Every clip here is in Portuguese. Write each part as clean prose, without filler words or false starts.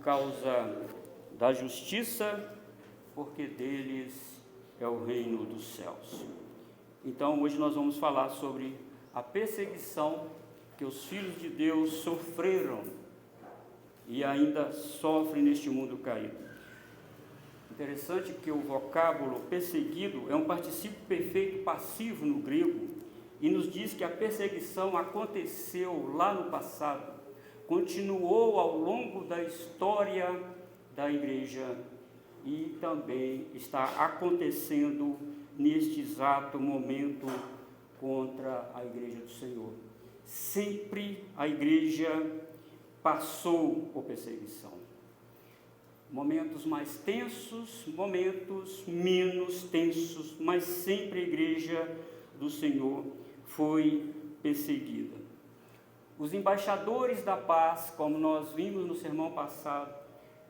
causa da justiça, porque deles é o reino dos céus. Então, hoje nós vamos falar sobre a perseguição que os filhos de Deus sofreram e ainda sofrem neste mundo caído. Interessante que o vocábulo perseguido é um particípio perfeito passivo no grego e nos diz que a perseguição aconteceu lá no passado, continuou ao longo da história da igreja e também está acontecendo neste exato momento contra a igreja do Senhor. Sempre a igreja passou por perseguição. Momentos mais tensos, momentos menos tensos, mas sempre a igreja do Senhor foi perseguida. Os embaixadores da paz, como nós vimos no sermão passado,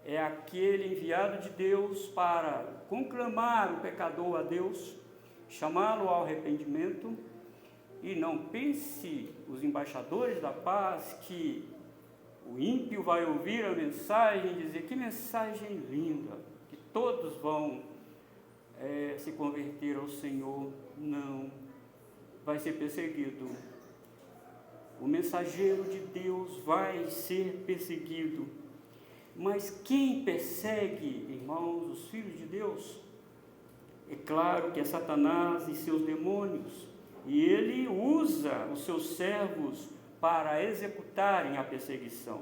é aquele enviado de Deus para conclamar o pecador a Deus, chamá-lo ao arrependimento. E não pense os embaixadores da paz que o ímpio vai ouvir a mensagem e dizer: que mensagem linda, que todos vão se converter ao Senhor. Não, vai ser perseguido. O mensageiro de Deus vai ser perseguido. Mas quem persegue, irmãos, os filhos de Deus? É claro que é Satanás e seus demônios. E ele usa os seus servos para executarem a perseguição.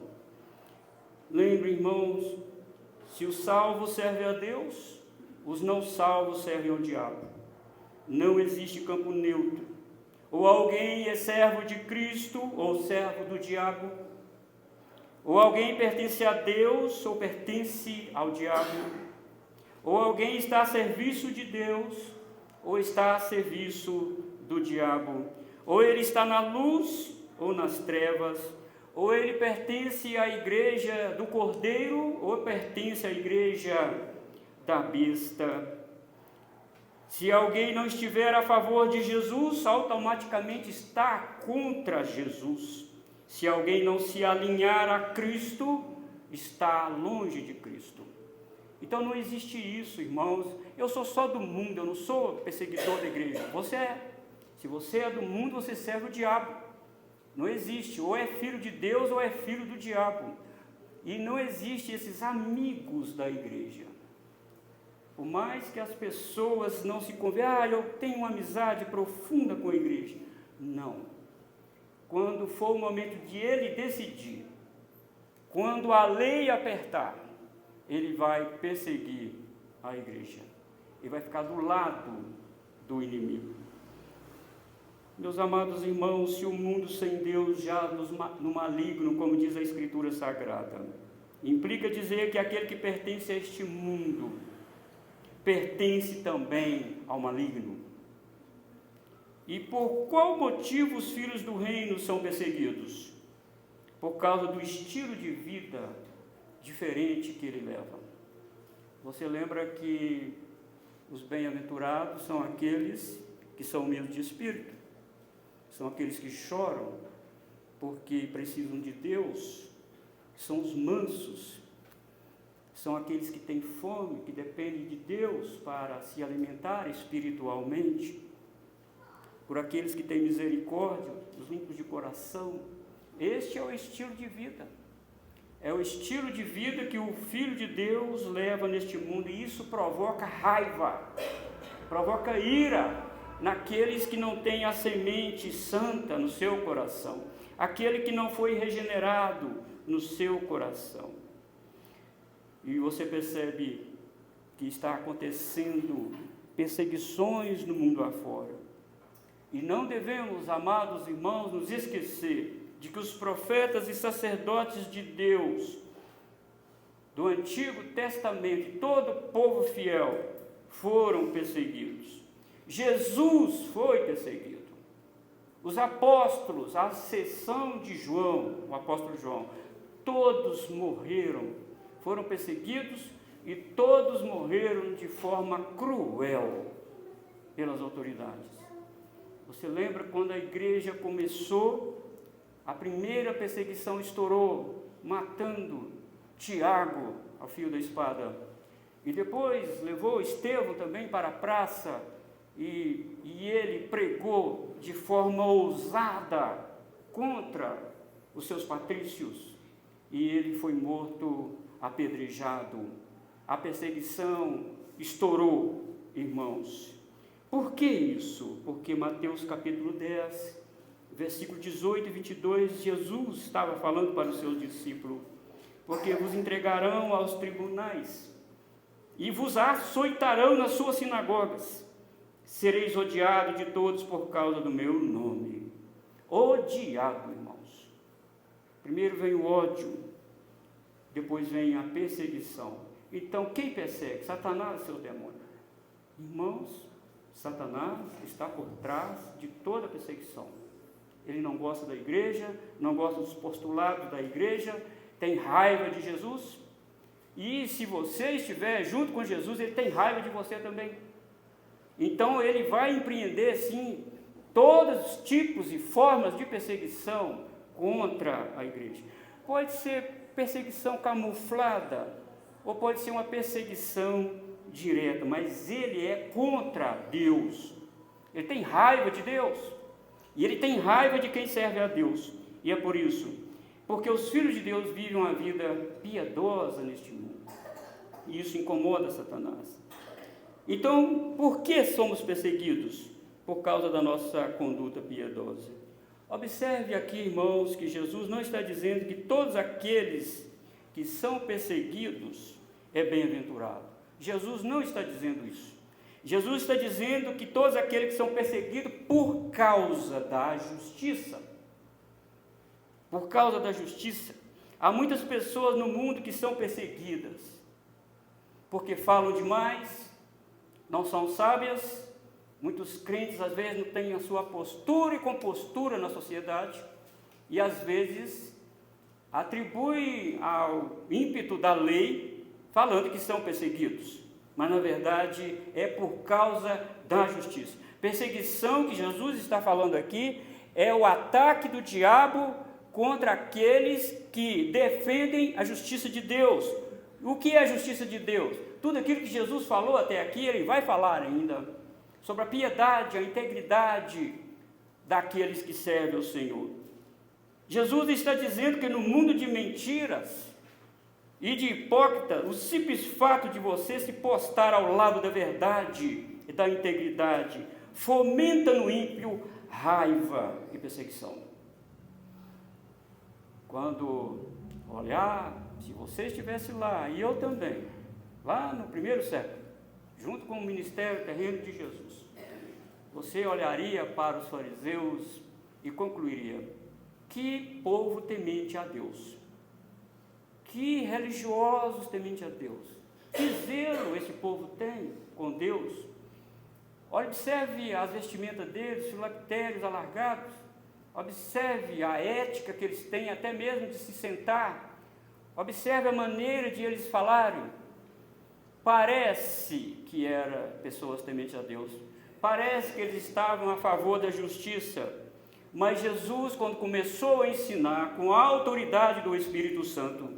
Lembre, irmãos, se o salvo serve a Deus, os não salvos servem ao diabo. Não existe campo neutro. Ou alguém é servo de Cristo ou servo do diabo. Ou alguém pertence a Deus ou pertence ao diabo. Ou alguém está a serviço de Deus ou está a serviço do diabo. Ou ele está na luz ou nas trevas. Ou ele pertence à igreja do Cordeiro ou pertence à igreja da besta. Se alguém não estiver a favor de Jesus, automaticamente está contra Jesus. Se alguém não se alinhar a Cristo, está longe de Cristo. Então não existe isso, irmãos. Eu sou só do mundo, eu não sou perseguidor da igreja. Você é. Se você é do mundo, você serve o diabo. Não existe, ou é filho de Deus ou é filho do diabo. E não existe esses amigos da igreja. Por mais que as pessoas não se convertam, eu tenho uma amizade profunda com a igreja. Não. Quando for o momento de ele decidir, quando a lei apertar, ele vai perseguir a igreja. Ele vai ficar do lado do inimigo. Meus amados irmãos, se o mundo sem Deus já no maligno, como diz a Escritura Sagrada, implica dizer que aquele que pertence a este mundo pertence também ao maligno. E por qual motivo os filhos do reino são perseguidos? Por causa do estilo de vida diferente que ele leva. Você lembra que os bem-aventurados são aqueles que são humildes de espírito, são aqueles que choram porque precisam de Deus, são os mansos, são aqueles que têm fome, que dependem de Deus para se alimentar espiritualmente, por aqueles que têm misericórdia, os limpos de coração. Este é o estilo de vida. É o estilo de vida que o Filho de Deus leva neste mundo, e isso provoca raiva, provoca ira naqueles que não têm a semente santa no seu coração, aquele que não foi regenerado no seu coração. E você percebe que está acontecendo perseguições no mundo afora. E não devemos, amados irmãos, nos esquecer de que os profetas e sacerdotes de Deus, do Antigo Testamento, e todo o povo fiel, foram perseguidos. Jesus foi perseguido. Os apóstolos, à exceção de João, o apóstolo João, todos morreram, foram perseguidos e todos morreram de forma cruel pelas autoridades. Você lembra quando a igreja começou, a primeira perseguição estourou, matando Tiago ao fio da espada. E depois levou Estevão também para a praça e ele pregou de forma ousada contra os seus patrícios. E ele foi morto apedrejado. A perseguição estourou, irmãos. Por que isso? Porque Mateus capítulo 10, versículo 18 e 22, Jesus estava falando para os seus discípulos: porque vos entregarão aos tribunais e vos açoitarão nas suas sinagogas, sereis odiados de todos por causa do meu nome. Odiado, irmãos. Primeiro vem o ódio, depois vem a perseguição. Então, quem persegue? Satanás e seus demônios. Irmãos, Satanás está por trás de toda a perseguição. Ele não gosta da igreja, não gosta dos postulados da igreja, tem raiva de Jesus. E se você estiver junto com Jesus, ele tem raiva de você também. Então, ele vai empreender, sim, todos os tipos e formas de perseguição contra a igreja. Pode ser perseguição camuflada, ou pode ser uma perseguição direta, mas ele é contra Deus. Ele tem raiva de Deus, e ele tem raiva de quem serve a Deus. E é por isso, porque os filhos de Deus vivem uma vida piedosa neste mundo, e isso incomoda Satanás. Então, por que somos perseguidos? Por causa da nossa conduta piedosa. Observe aqui, irmãos, que Jesus não está dizendo que todos aqueles que são perseguidos é bem-aventurado. Jesus não está dizendo isso. Jesus está dizendo que todos aqueles que são perseguidos por causa da justiça. Por causa da justiça. Há muitas pessoas no mundo que são perseguidas porque falam demais, não são sábias. Muitos crentes, às vezes, não têm a sua postura e compostura na sociedade, e, às vezes, atribuem ao ímpeto da lei, falando que são perseguidos, mas, na verdade, é por causa da justiça. Perseguição que Jesus está falando aqui é o ataque do diabo contra aqueles que defendem a justiça de Deus. O que é a justiça de Deus? Tudo aquilo que Jesus falou até aqui, ele vai falar ainda sobre a piedade, a integridade daqueles que servem ao Senhor. Jesus está dizendo que no mundo de mentiras e de hipócritas, o simples fato de você se postar ao lado da verdade e da integridade fomenta no ímpio raiva e perseguição. Quando olhar, se você estivesse lá, e eu também, lá no primeiro século, junto com o ministério terreno de Jesus, você olharia para os fariseus e concluiria: que povo temente a Deus, que religiosos temente a Deus, que zelo esse povo tem com Deus. Observe as vestimentas deles, filactérios alargados, observe a ética que eles têm, até mesmo de se sentar, observe a maneira de eles falarem. Parece que eram pessoas tementes a Deus, parece que eles estavam a favor da justiça, mas Jesus, quando começou a ensinar com a autoridade do Espírito Santo,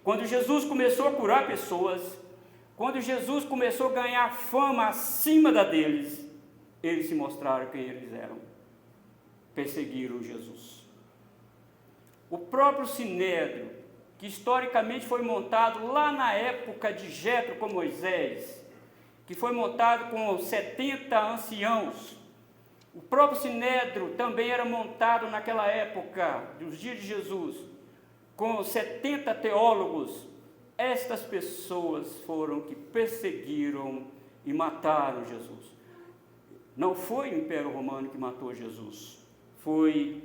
quando Jesus começou a curar pessoas, quando Jesus começou a ganhar fama acima da deles, eles se mostraram quem eles eram, perseguiram Jesus. O próprio Sinédrio, que historicamente foi montado lá na época de Jetro com Moisés, que foi montado com 70 anciãos. O próprio Sinédrio também era montado naquela época, dos dias de Jesus, com 70 teólogos. Estas pessoas foram que perseguiram e mataram Jesus. Não foi o Império Romano que matou Jesus, foi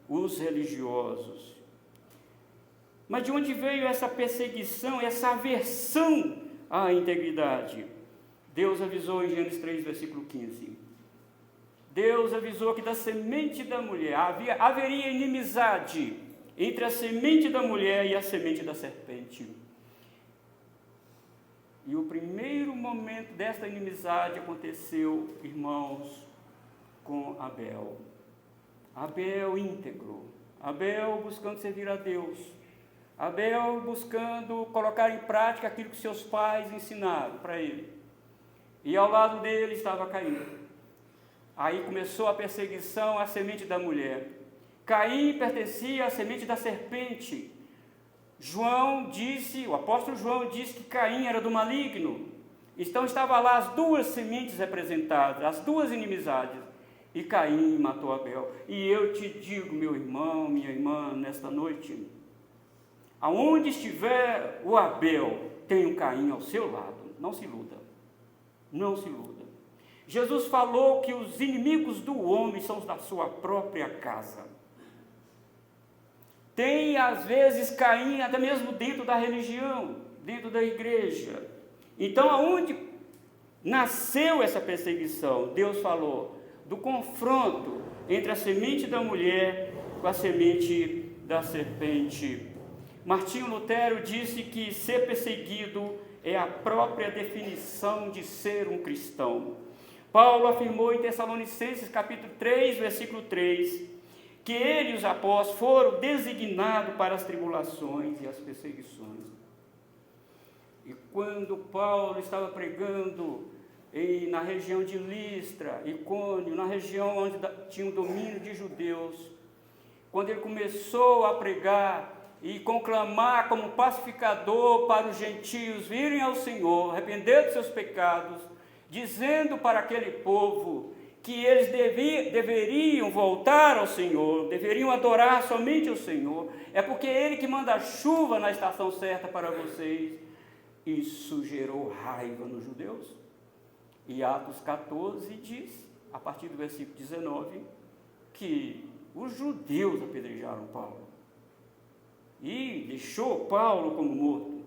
os religiosos. Mas de onde veio essa perseguição, essa aversão à integridade? Deus avisou em Gênesis 3, versículo 15. Deus avisou que da semente da mulher haveria inimizade entre a semente da mulher e a semente da serpente. E o primeiro momento desta inimizade aconteceu, irmãos, com Abel. Abel íntegro, Abel buscando servir a Deus, Abel buscando colocar em prática aquilo que seus pais ensinaram para ele. E ao lado dele estava Caim. Aí começou a perseguição à semente da mulher. Caim pertencia à semente da serpente. O apóstolo João disse que Caim era do maligno. Então estavam lá as duas sementes representadas, as duas inimizades. E Caim matou Abel. E eu te digo, meu irmão, minha irmã, nesta noite, aonde estiver o Abel, tem um Caim ao seu lado. Não se iluda. Não se iluda. Jesus falou que os inimigos do homem são da sua própria casa. Tem, às vezes, Caim até mesmo dentro da religião, dentro da igreja. Então, aonde nasceu essa perseguição? Deus falou do confronto entre a semente da mulher com a semente da serpente. Martinho Lutero disse que ser perseguido é a própria definição de ser um cristão. Paulo afirmou em Tessalonicenses capítulo 3, versículo 3, que ele e os apóstolos foram designados para as tribulações e as perseguições. E quando Paulo estava pregando na região de Listra, Icônio, na região onde tinha o domínio de judeus, quando ele começou a pregar e conclamar como pacificador para os gentios virem ao Senhor, arrepender dos seus pecados, dizendo para aquele povo que eles deveriam voltar ao Senhor, deveriam adorar somente o Senhor, é porque é Ele que manda a chuva na estação certa para vocês. Isso gerou raiva nos judeus. E Atos 14 diz, a partir do versículo 19, que os judeus apedrejaram Paulo e deixou Paulo como morto.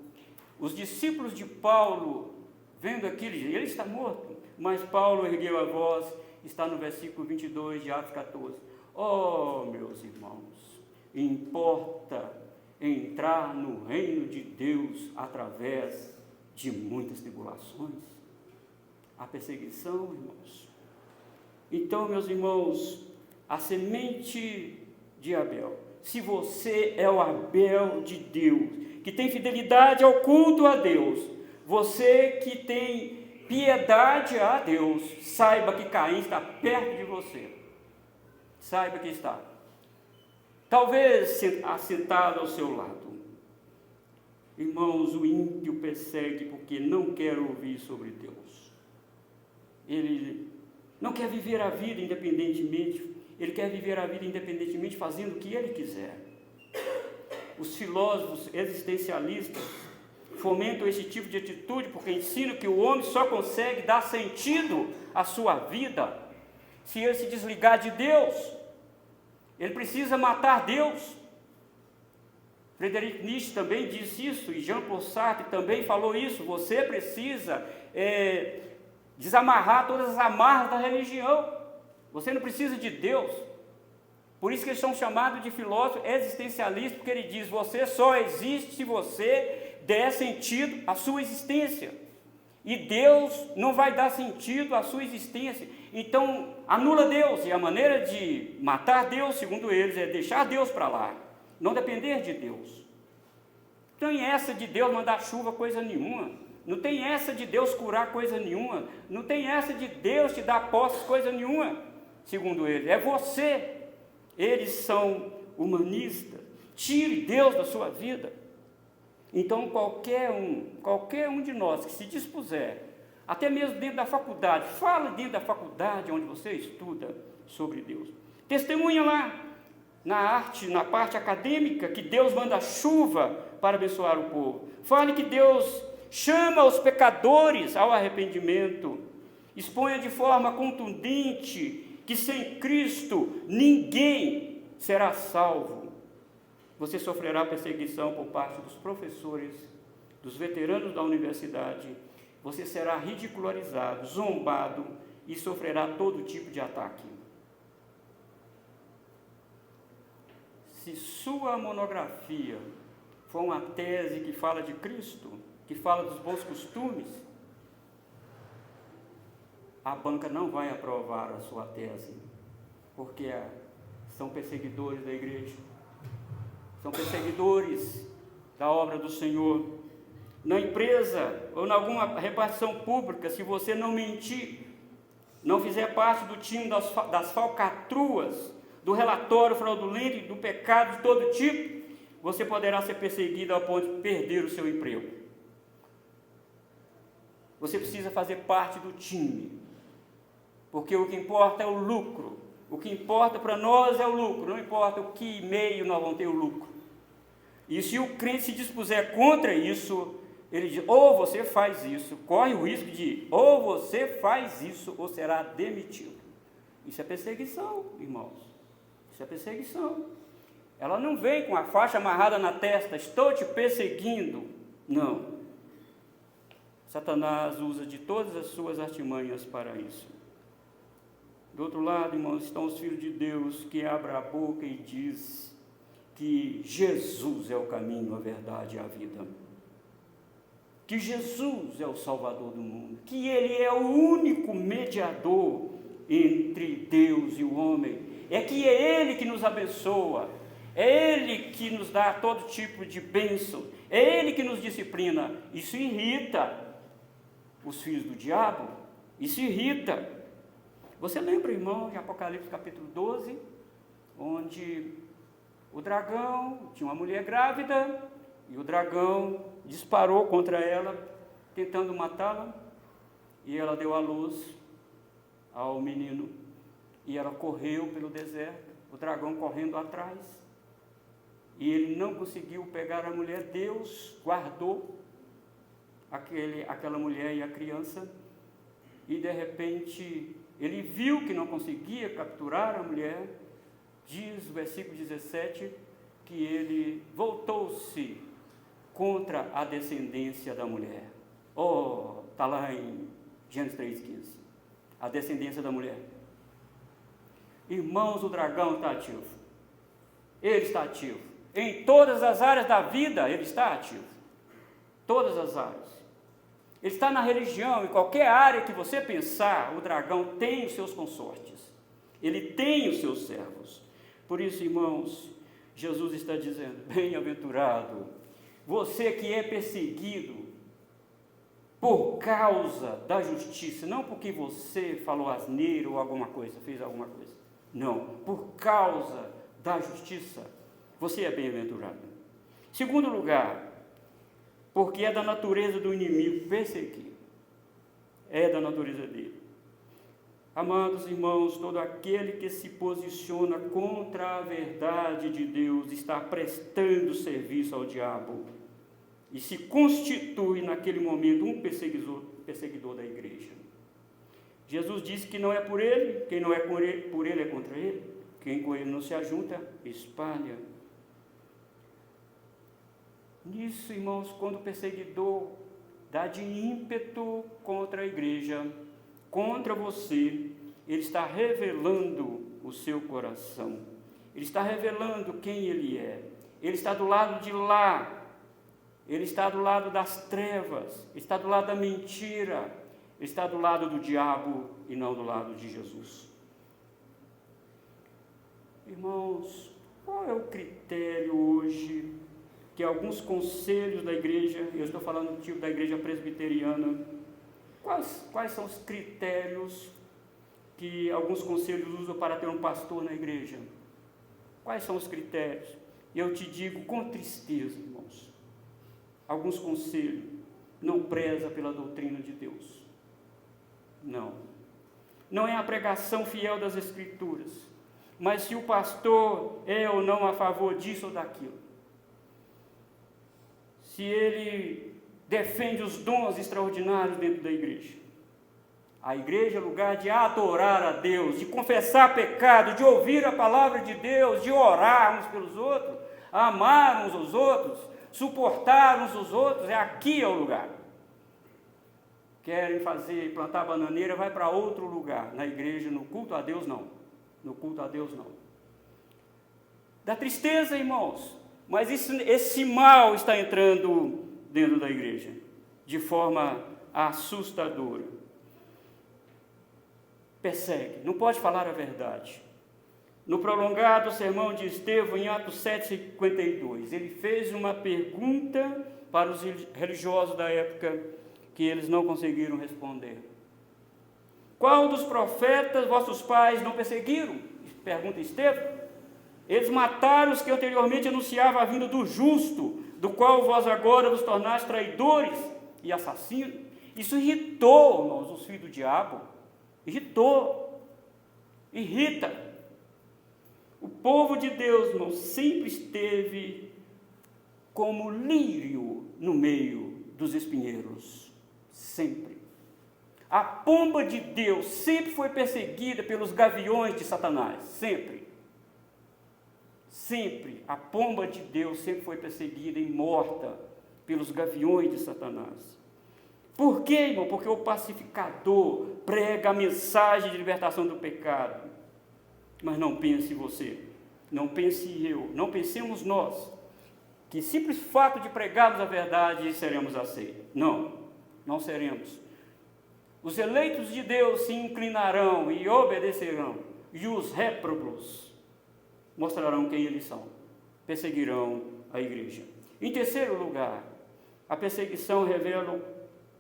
Os discípulos de Paulo, vendo aquilo, ele está morto, mas Paulo ergueu a voz, está no versículo 22 de Atos 14. Oh, meus irmãos, importa entrar no reino de Deus através de muitas tribulações. A perseguição, irmãos. Então, meus irmãos, a semente de Abel, se você é o Abel de Deus, que tem fidelidade ao culto a Deus, você que tem piedade a Deus, saiba que Caim está perto de você. Saiba que está. Talvez assentado ao seu lado. Irmãos, o ímpio persegue porque não quer ouvir sobre Deus. Ele não quer viver a vida independentemente. Ele quer viver a vida independentemente fazendo o que ele quiser. Os filósofos existencialistas fomentam esse tipo de atitude porque ensinam que o homem só consegue dar sentido à sua vida se ele se desligar de Deus. Ele precisa matar Deus. Friedrich Nietzsche também disse isso, e Jean-Paul Sartre também falou isso. Você precisa desamarrar todas as amarras da religião. Você não precisa de Deus. Por isso que eles são chamados de filósofos existencialistas, porque ele diz, você só existe se você der sentido à sua existência. E Deus não vai dar sentido à sua existência. Então, anula Deus. E a maneira de matar Deus, segundo eles, é deixar Deus para lá. Não depender de Deus. Não tem essa de Deus mandar chuva, coisa nenhuma. Não tem essa de Deus curar, coisa nenhuma. Não tem essa de Deus te dar posses, coisa nenhuma. Segundo eles, é você. Eles são humanistas. Tire Deus da sua vida. Então, qualquer um de nós que se dispuser, até mesmo dentro da faculdade, fala dentro da faculdade onde você estuda sobre Deus. Testemunha lá, na parte acadêmica, que Deus manda chuva para abençoar o povo. Fale que Deus chama os pecadores ao arrependimento. Exponha de forma contundente que sem Cristo ninguém será salvo. Você sofrerá perseguição por parte dos professores, dos veteranos da universidade. Você será ridicularizado, zombado e sofrerá todo tipo de ataque. Se sua monografia for uma tese que fala de Cristo, que fala dos bons costumes, a banca não vai aprovar a sua tese, porque são perseguidores da igreja. São perseguidores da obra do Senhor. Na empresa ou em alguma repartição pública, se você não mentir, não fizer parte do time das falcatruas, do relatório fraudulento e do pecado de todo tipo, você poderá ser perseguido ao ponto de perder o seu emprego. Você precisa fazer parte do time, porque o que importa é o lucro. O que importa para nós é o lucro, não importa o que meio nós vamos ter o lucro. E se o crente se dispuser contra isso, ele diz, ou você faz isso, corre o risco de, ou você faz isso, ou será demitido. Isso é perseguição, irmãos. Isso é perseguição. Ela não vem com a faixa amarrada na testa, estou te perseguindo. Não. Satanás usa de todas as suas artimanhas para isso. Do outro lado, irmãos, estão os filhos de Deus que abrem a boca e diz que Jesus é o caminho, a verdade e a vida. Que Jesus é o Salvador do mundo. Que Ele é o único mediador entre Deus e o homem. É que é Ele que nos abençoa. É Ele que nos dá todo tipo de bênção. É Ele que nos disciplina. Isso irrita os filhos do diabo. Isso irrita. Você lembra, irmão, de Apocalipse capítulo 12, onde o dragão tinha uma mulher grávida e o dragão disparou contra ela, tentando matá-la, e ela deu à luz ao menino, e ela correu pelo deserto, o dragão correndo atrás, e ele não conseguiu pegar a mulher. Deus guardou aquela mulher e a criança, e de repente ele viu que não conseguia capturar a mulher. Diz o versículo 17 que ele voltou-se contra a descendência da mulher. Está lá em Gênesis 3,15. A descendência da mulher. Irmãos, o dragão está ativo. Ele está ativo. Em todas as áreas da vida, ele está ativo. Todas as áreas. Ele está na religião, em qualquer área que você pensar, o dragão tem os seus consortes. Ele tem os seus servos. Por isso, irmãos, Jesus está dizendo, bem-aventurado, você que é perseguido por causa da justiça, não porque você falou asneira ou alguma coisa, fez alguma coisa. Não, por causa da justiça, você é bem-aventurado. Segundo lugar, porque é da natureza do inimigo perseguir. É da natureza dele. Amados irmãos, todo aquele que se posiciona contra a verdade de Deus está prestando serviço ao diabo e se constitui naquele momento um perseguidor da igreja. Jesus disse que não é por ele, quem não é por ele é contra ele, quem com ele não se ajunta, espalha. Nisso, irmãos, quando o perseguidor dá de ímpeto contra a igreja, contra você, ele está revelando o seu coração, ele está revelando quem ele é, ele está do lado de lá, ele está do lado das trevas, ele está do lado da mentira, ele está do lado do diabo e não do lado de Jesus. Irmãos, qual é o critério hoje que alguns conselhos da igreja, eu estou falando do tipo da igreja presbiteriana, quais são os critérios que alguns conselhos usam para ter um pastor na igreja? Quais são os critérios? Eu te digo com tristeza, irmãos, alguns conselhos não prezam pela doutrina de Deus. Não é a pregação fiel das Escrituras, mas se o pastor é ou não a favor disso ou daquilo. Se ele defende os dons extraordinários dentro da igreja. A igreja é lugar de adorar a Deus, de confessar pecado, de ouvir a palavra de Deus, de orar uns pelos outros, amar uns aos outros, suportar uns aos outros. Aqui é o lugar. Querem plantar bananeira, vai para outro lugar. Na igreja, no culto a Deus, não. No culto a Deus, não. Dá tristeza, irmãos. Mas esse mal está entrando dentro da igreja, de forma assustadora. Persegue, não pode falar a verdade, no prolongado sermão de Estevão, em Atos 7:52. Ele fez uma pergunta para os religiosos da época que eles não conseguiram responder. Qual dos profetas vossos pais não perseguiram? Pergunta Estevão. Eles mataram os que anteriormente anunciavam a vinda do justo, do qual vós agora vos tornaste traidores e assassinos. Isso irritou, irmãos, os filhos do diabo. Irrita. O povo de Deus, irmãos, sempre esteve como lírio no meio dos espinheiros. Sempre. A pomba de Deus sempre foi perseguida pelos gaviões de Satanás. Sempre. Sempre. A pomba de Deus sempre foi perseguida e morta pelos gaviões de Satanás. Por quê, irmão? Porque o pacificador prega a mensagem de libertação do pecado. Mas não pense você, não pense eu, não pensemos nós, que simples fato de pregarmos a verdade seremos aceitos. Não seremos. Os eleitos de Deus se inclinarão e obedecerão, e os réprobos mostrarão quem eles são, perseguirão a igreja. Em terceiro lugar, a perseguição revela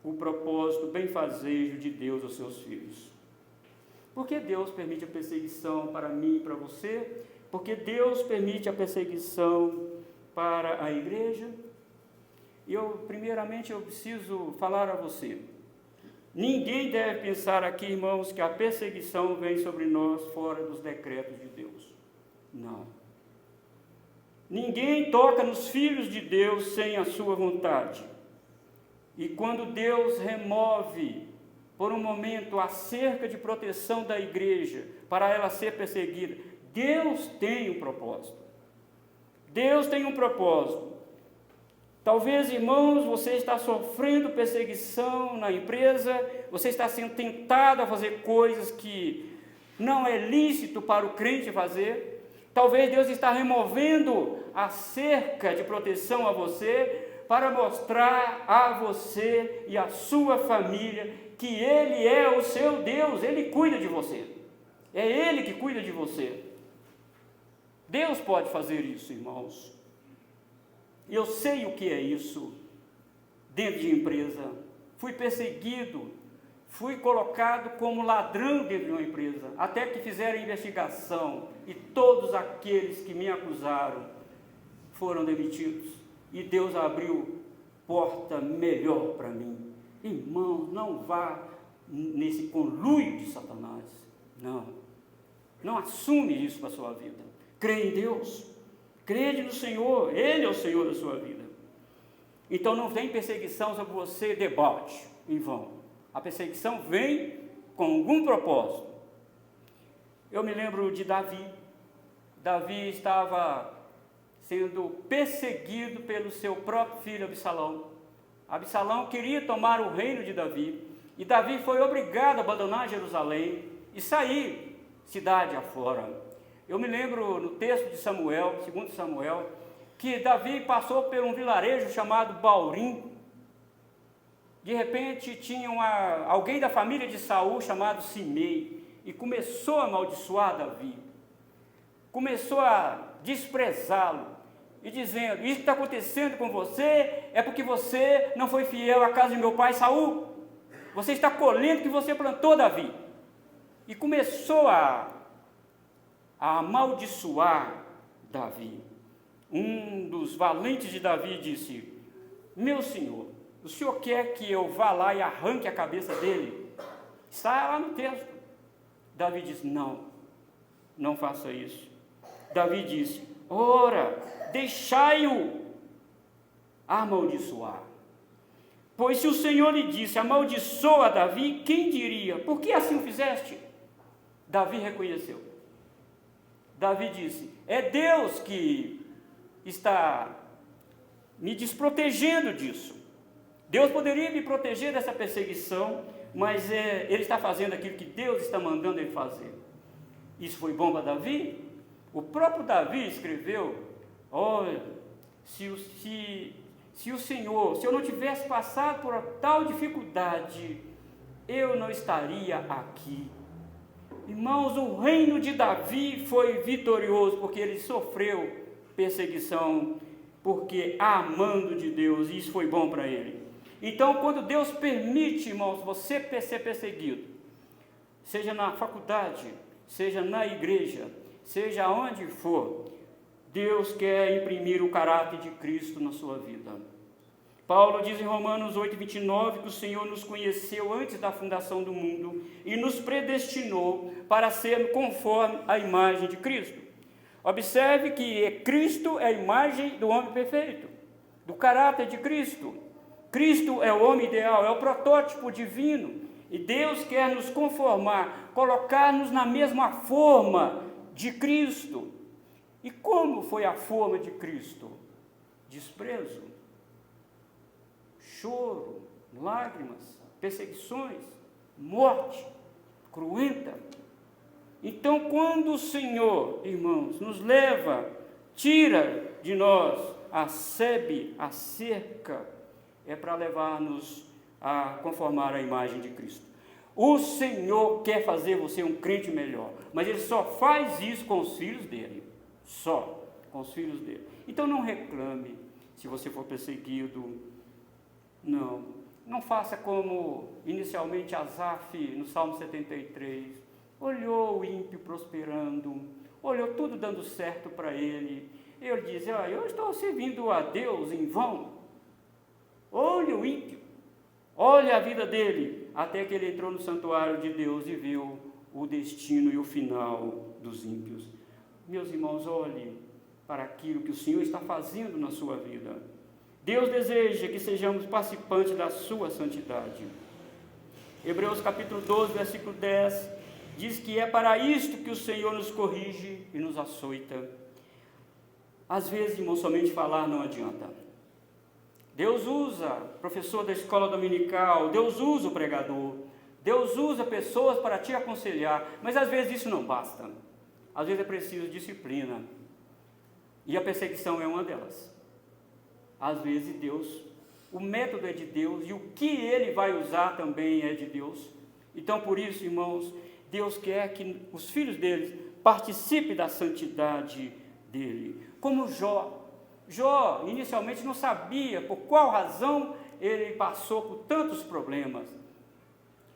o propósito benfazejo de Deus aos seus filhos. Por que Deus permite a perseguição para mim e para você? Porque Deus permite a perseguição para a igreja. E primeiramente eu preciso falar a você. Ninguém deve pensar aqui, irmãos, que a perseguição vem sobre nós fora dos decretos de Deus. Não. Ninguém toca nos filhos de Deus sem a sua vontade. E quando Deus remove, por um momento, a cerca de proteção da igreja, para ela ser perseguida, Deus tem um propósito. Deus tem um propósito. Talvez, irmãos, você está sofrendo perseguição na empresa, você está sendo tentado a fazer coisas que não é lícito para o crente fazer. Talvez Deus está removendo a cerca de proteção a você, para mostrar a você e a sua família que Ele é o seu Deus, Ele cuida de você. É Ele que cuida de você. Deus pode fazer isso, irmãos. Eu sei o que é isso dentro de empresa. Fui perseguido, fui colocado como ladrão dentro de uma empresa, até que fizeram investigação e todos aqueles que me acusaram foram demitidos. E Deus abriu porta melhor para mim. Irmão, não vá nesse conluio de Satanás. Não assume isso para a sua vida. Crê em Deus. Crede no Senhor. Ele é o Senhor da sua vida. Então não vem perseguição sobre você deboche, em vão. A perseguição vem com algum propósito. Eu me lembro de Davi. Davi estava sendo perseguido pelo seu próprio filho Absalão. Absalão queria tomar o reino de Davi, e Davi foi obrigado a abandonar Jerusalém e sair cidade afora. Eu me lembro no texto de Samuel, 2 Samuel, que Davi passou por um vilarejo chamado Baurim. De repente tinha alguém da família de Saul chamado Simei, e começou a amaldiçoar Davi, começou a desprezá-lo, e dizendo: isso que está acontecendo com você é porque você não foi fiel à casa de meu pai Saul. Você está colhendo o que você plantou, Davi. E começou a amaldiçoar Davi. Um dos valentes de Davi disse: meu senhor, o senhor quer que eu vá lá e arranque a cabeça dele? Está lá no texto. Davi disse: não faça isso. Davi disse: ora, deixai-o amaldiçoar. Pois se o Senhor lhe disse: amaldiçoa Davi, quem diria: por que assim o fizeste? Davi reconheceu. Davi disse: é Deus que está me desprotegendo disso. Deus poderia me proteger dessa perseguição, mas ele está fazendo aquilo que Deus está mandando ele fazer. Isso foi bom para Davi? O próprio Davi escreveu: olha, se eu não tivesse passado por tal dificuldade, eu não estaria aqui. Irmãos, o reino de Davi foi vitorioso, porque ele sofreu perseguição, porque amando de Deus, e isso foi bom para ele. Então, quando Deus permite, irmãos, você ser perseguido, seja na faculdade, seja na igreja, seja onde for, Deus quer imprimir o caráter de Cristo na sua vida. Paulo diz em Romanos 8:29 que o Senhor nos conheceu antes da fundação do mundo e nos predestinou para ser conforme a imagem de Cristo. Observe que Cristo é a imagem do homem perfeito, do caráter de Cristo. Cristo é o homem ideal, é o protótipo divino. E Deus quer nos conformar, colocar-nos na mesma forma de Cristo. E como foi a forma de Cristo? Desprezo, choro, lágrimas, perseguições, morte cruenta. Então, quando o Senhor, irmãos, nos leva, tira de nós a sebe, a cerca, é para levar-nos a conformar a imagem de Cristo. O Senhor quer fazer você um crente melhor, mas Ele só faz isso com os filhos dele, só com os filhos dele. Então não reclame se você for perseguido, não faça como inicialmente Asaf no Salmo 73, olhou o ímpio prosperando, olhou tudo dando certo para ele, ele diz, eu estou servindo a Deus em vão. Olha o ímpio, olha a vida dele, até que ele entrou no santuário de Deus e viu o destino e o final dos ímpios. Meus irmãos, olhem para aquilo que o Senhor está fazendo na sua vida. Deus deseja que sejamos participantes da sua santidade. Hebreus capítulo 12, versículo 10, diz que é para isto que o Senhor nos corrige e nos açoita. Às vezes, irmão, somente falar não adianta. Deus usa professor da escola dominical, Deus usa o pregador, Deus usa pessoas para te aconselhar, mas às vezes isso não basta. Às vezes é preciso disciplina, e a perseguição é uma delas. Às vezes o método é de Deus, e o que Ele vai usar também é de Deus. Então, por isso, irmãos, Deus quer que os filhos deles participem da santidade dele. Como Jó, inicialmente não sabia por qual razão ele passou por tantos problemas.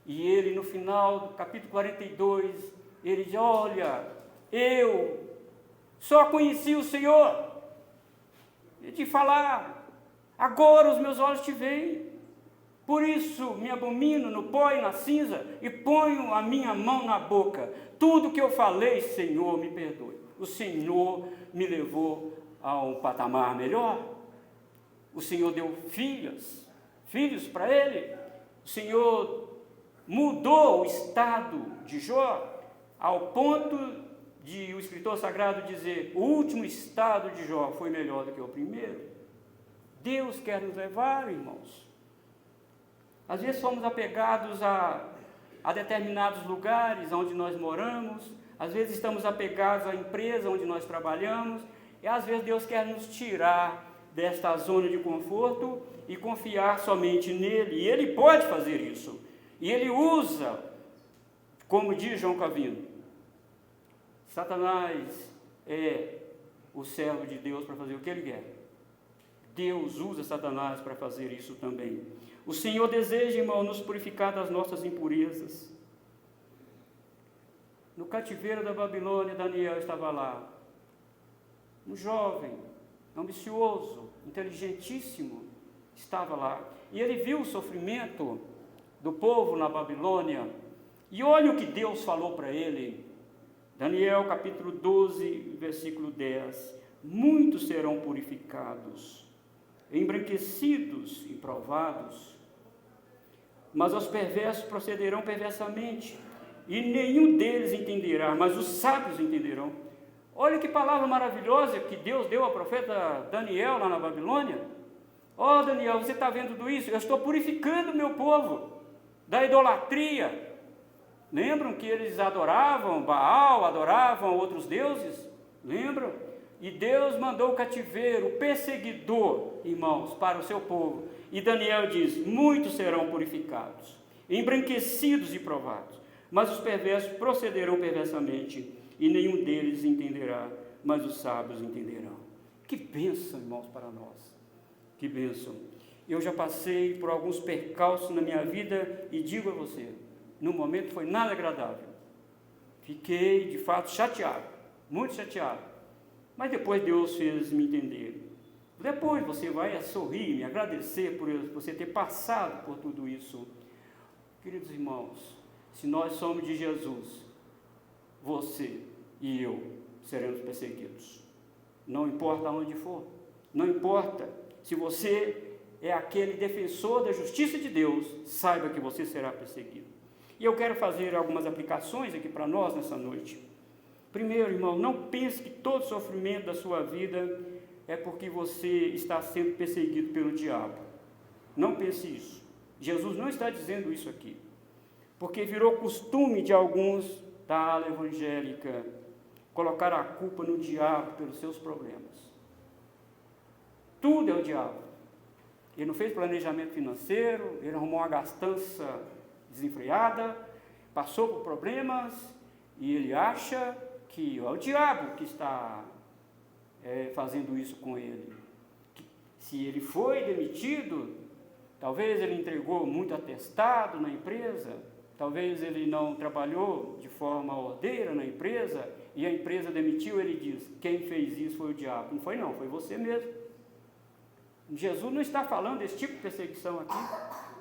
E ele, no final do capítulo 42, ele diz, olha, eu só conheci o Senhor. E de falar, agora os meus olhos te veem. Por isso me abomino no pó e na cinza e ponho a minha mão na boca. Tudo que eu falei, Senhor, me perdoe. O Senhor me levou a um patamar melhor. O Senhor deu filhos para ele. O Senhor mudou o estado de Jó, ao ponto de o escritor sagrado dizer, o último estado de Jó foi melhor do que o primeiro. Deus quer nos levar, irmãos. Às vezes somos apegados a determinados lugares onde nós moramos, às vezes estamos apegados à empresa onde nós trabalhamos, e às vezes Deus quer nos tirar desta zona de conforto e confiar somente nele. E Ele pode fazer isso. E Ele usa, como diz João Calvino, Satanás é o servo de Deus para fazer o que ele quer. Deus usa Satanás para fazer isso também. O Senhor deseja, irmão, nos purificar das nossas impurezas. No cativeiro da Babilônia, Daniel estava lá. Um jovem, ambicioso, inteligentíssimo, estava lá. E ele viu o sofrimento do povo na Babilônia. E olha o que Deus falou para ele. Daniel capítulo 12, versículo 10. Muitos serão purificados, embranquecidos e provados, mas os perversos procederão perversamente, e nenhum deles entenderá, mas os sábios entenderão. Olha que palavra maravilhosa que Deus deu ao profeta Daniel lá na Babilônia. Daniel, você está vendo tudo isso? Eu estou purificando o meu povo da idolatria. Lembram que eles adoravam Baal, adoravam outros deuses? Lembram? E Deus mandou o cativeiro, o perseguidor, irmãos, para o seu povo. E Daniel diz, muitos serão purificados, embranquecidos e provados, Mas os perversos procederão perversamente, e nenhum deles entenderá, mas os sábios entenderão. Que bênção, irmãos, para nós. Que bênção. Eu já passei por alguns percalços na minha vida e digo a você, no momento foi nada agradável. Fiquei, de fato, chateado, muito chateado. Mas depois Deus fez me entender. Depois você vai sorrir, me agradecer por você ter passado por tudo isso. Queridos irmãos, se nós somos de Jesus, você e eu seremos perseguidos. Não importa onde for, não importa se você é aquele defensor da justiça de Deus, saiba que você será perseguido. E eu quero fazer algumas aplicações aqui para nós nessa noite. Primeiro, irmão, não pense que todo sofrimento da sua vida é porque você está sendo perseguido pelo diabo. Não pense isso. Jesus não está dizendo isso aqui. Porque virou costume de alguns da ala evangélica colocar a culpa no diabo pelos seus problemas. Tudo é o diabo. Ele não fez planejamento financeiro, ele arrumou uma gastança desenfreada, passou por problemas e ele acha que é o diabo que está fazendo isso com ele. Se ele foi demitido, talvez ele entregou muito atestado na empresa, talvez ele não trabalhou de forma ordeira na empresa e a empresa demitiu, ele diz, quem fez isso foi o diabo. Não foi não, foi você mesmo. Jesus não está falando desse tipo de perseguição aqui.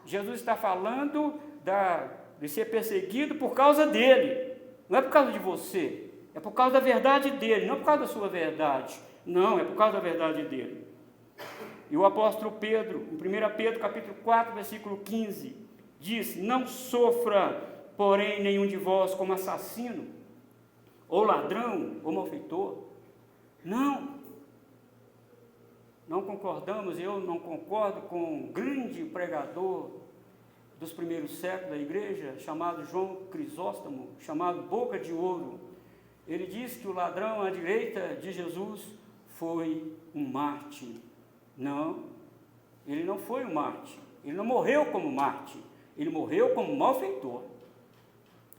Jesus está falando de ser perseguido por causa dele. Não é por causa de você. É por causa da verdade dele, não por causa da sua verdade. Não, é por causa da verdade dele. E o apóstolo Pedro, em 1 Pedro capítulo 4, versículo 15, diz, não sofra, porém, nenhum de vós como assassino, ou ladrão, ou malfeitor. Não concordamos, eu não concordo com um grande pregador dos primeiros séculos da igreja, chamado João Crisóstomo, chamado Boca de Ouro. Ele diz que o ladrão à direita de Jesus foi um mártir. Não, ele não foi um mártir, ele não morreu como mártir, ele morreu como malfeitor.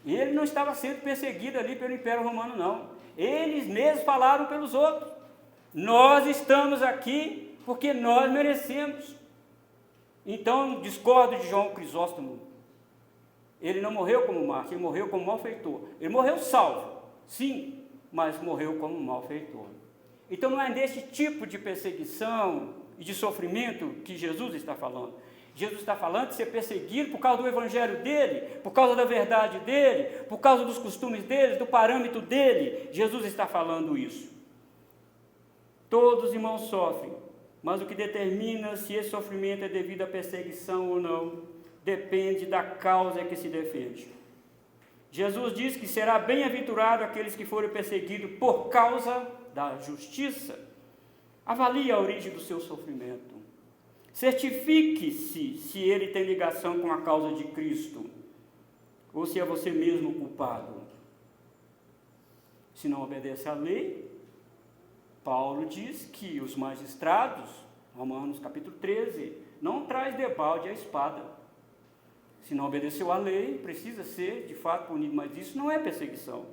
E ele não estava sendo perseguido ali pelo Império Romano, não. Eles mesmos falaram pelos outros. Nós estamos aqui porque nós merecemos. Então, discordo de João Crisóstomo. Ele não morreu como mártir, ele morreu como malfeitor. Ele morreu salvo, sim, mas morreu como malfeitor. Então, não é desse tipo de perseguição e de sofrimento que Jesus está falando. Jesus está falando de ser perseguido por causa do evangelho dele, por causa da verdade dele, por causa dos costumes dele, do parâmetro dele. Jesus está falando isso. Todos os irmãos sofrem, mas o que determina se esse sofrimento é devido à perseguição ou não, depende da causa que se defende. Jesus diz que será bem-aventurado aqueles que forem perseguidos por causa da justiça. Avalie a origem do seu sofrimento. Certifique-se se ele tem ligação com a causa de Cristo, ou se é você mesmo o culpado. Se não obedece à lei, Paulo diz que os magistrados, Romanos capítulo 13, não traz debalde a espada. Se não obedeceu à lei, precisa ser de fato punido, mas isso não é perseguição.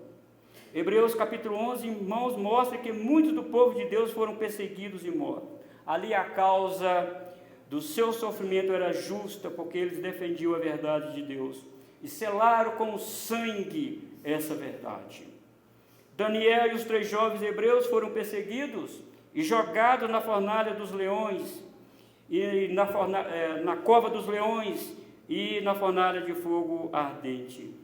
Hebreus capítulo 11, irmãos, mostra que muitos do povo de Deus foram perseguidos e mortos. Ali a causa do seu sofrimento era justa, porque eles defendiam a verdade de Deus e selaram com o sangue essa verdade. Daniel e os 3 jovens hebreus foram perseguidos e jogados na fornalha dos leões, e na cova dos leões e na fornalha de fogo ardente.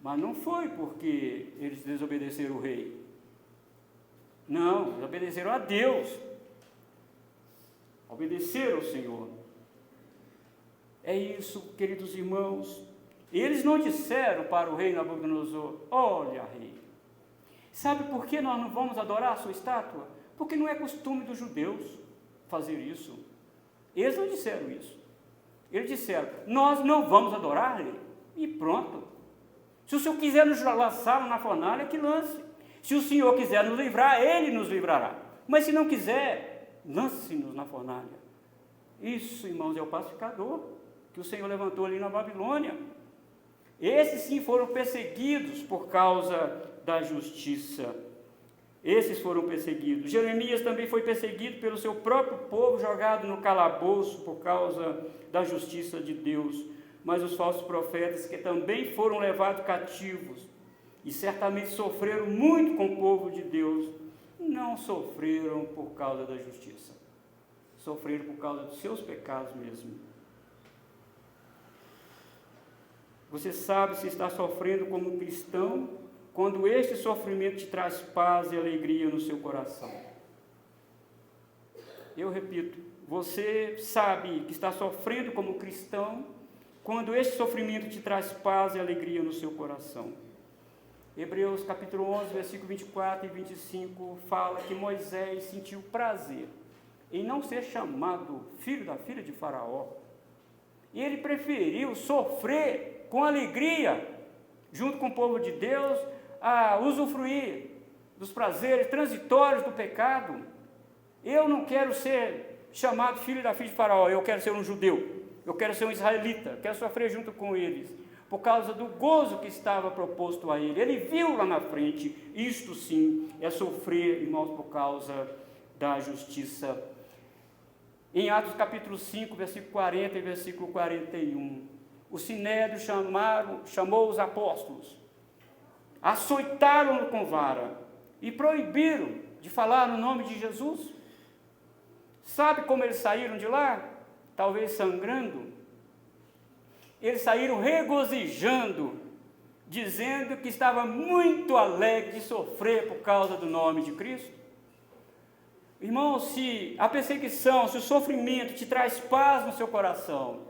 Mas não foi porque eles desobedeceram o rei. Não, eles obedeceram a Deus. Obedeceram ao Senhor. É isso, queridos irmãos. Eles não disseram para o rei Nabucodonosor, olha, rei, sabe por que nós não vamos adorar a sua estátua? Porque não é costume dos judeus fazer isso. Eles não disseram isso. Eles disseram, nós não vamos adorar, rei. E pronto. Se o Senhor quiser nos lançar na fornalha, que lance. Se o Senhor quiser nos livrar, Ele nos livrará. Mas se não quiser, lance-nos na fornalha. Isso, irmãos, é o pacificador que o Senhor levantou ali na Babilônia. Esses sim foram perseguidos por causa da justiça. Esses foram perseguidos. Jeremias também foi perseguido pelo seu próprio povo, jogado no calabouço por causa da justiça de Deus. Mas os falsos profetas, que também foram levados cativos e certamente sofreram muito com o povo de Deus, não sofreram por causa da justiça. Sofreram por causa dos seus pecados mesmo. Você sabe se está sofrendo como cristão quando este sofrimento te traz paz e alegria no seu coração. Eu repito, você sabe que está sofrendo como cristão quando este sofrimento te traz paz e alegria no seu coração. Hebreus capítulo 11, versículo 24 e 25 fala que Moisés sentiu prazer em não ser chamado filho da filha de Faraó. E ele preferiu sofrer com alegria, junto com o povo de Deus, a usufruir dos prazeres transitórios do pecado. Eu não quero ser chamado filho da filha de Faraó, eu quero ser um judeu, eu quero ser um israelita, quero sofrer junto com eles, por causa do gozo que estava proposto a ele. Ele viu lá na frente, isto sim é sofrer, irmãos, por causa da justiça. Em Atos capítulo 5, versículo 40 e versículo 41, o Sinédrio chamou os apóstolos, açoitaram-no com vara e proibiram de falar no nome de Jesus. Sabe como eles saíram de lá? Talvez sangrando. Eles saíram regozijando, dizendo que estava muito alegre de sofrer por causa do nome de Cristo. Irmão, se a perseguição, se o sofrimento te traz paz no seu coração,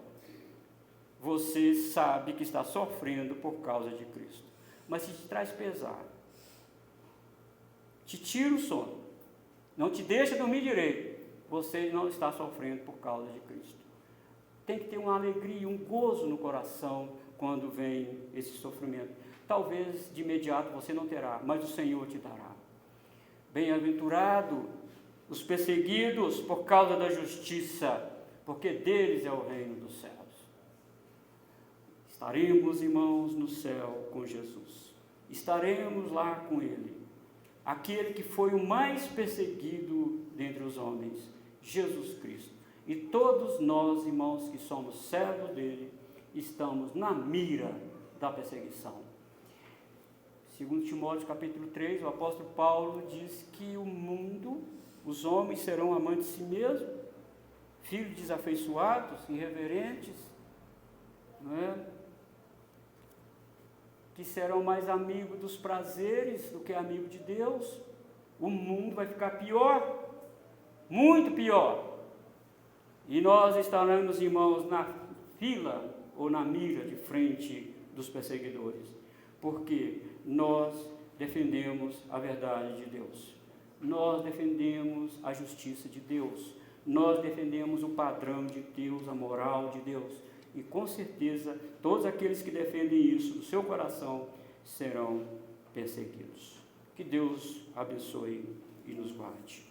você sabe que está sofrendo por causa de Cristo. Mas se te traz pesar, te tira o sono, não te deixa dormir direito, você não está sofrendo por causa de Cristo. Tem que ter uma alegria, um gozo no coração quando vem esse sofrimento. Talvez de imediato você não terá, mas o Senhor te dará. Bem-aventurado os perseguidos por causa da justiça, porque deles é o reino dos céus. Estaremos, irmãos, no céu com Jesus. Estaremos lá com Ele. Aquele que foi o mais perseguido dentre os homens, Jesus Cristo. E todos nós, irmãos, que somos servos dele, estamos na mira da perseguição. Segundo Timóteo capítulo 3, o apóstolo Paulo diz que o mundo, os homens serão amantes de si mesmos, filhos desafeiçoados, irreverentes, não é? Que serão mais amigos dos prazeres do que amigo de Deus. O mundo vai ficar pior, muito pior. E nós estaremos, irmãos, na fila ou na mira de frente dos perseguidores, porque nós defendemos a verdade de Deus, nós defendemos a justiça de Deus, nós defendemos o padrão de Deus, a moral de Deus, e com certeza todos aqueles que defendem isso no seu coração serão perseguidos. Que Deus abençoe e nos guarde.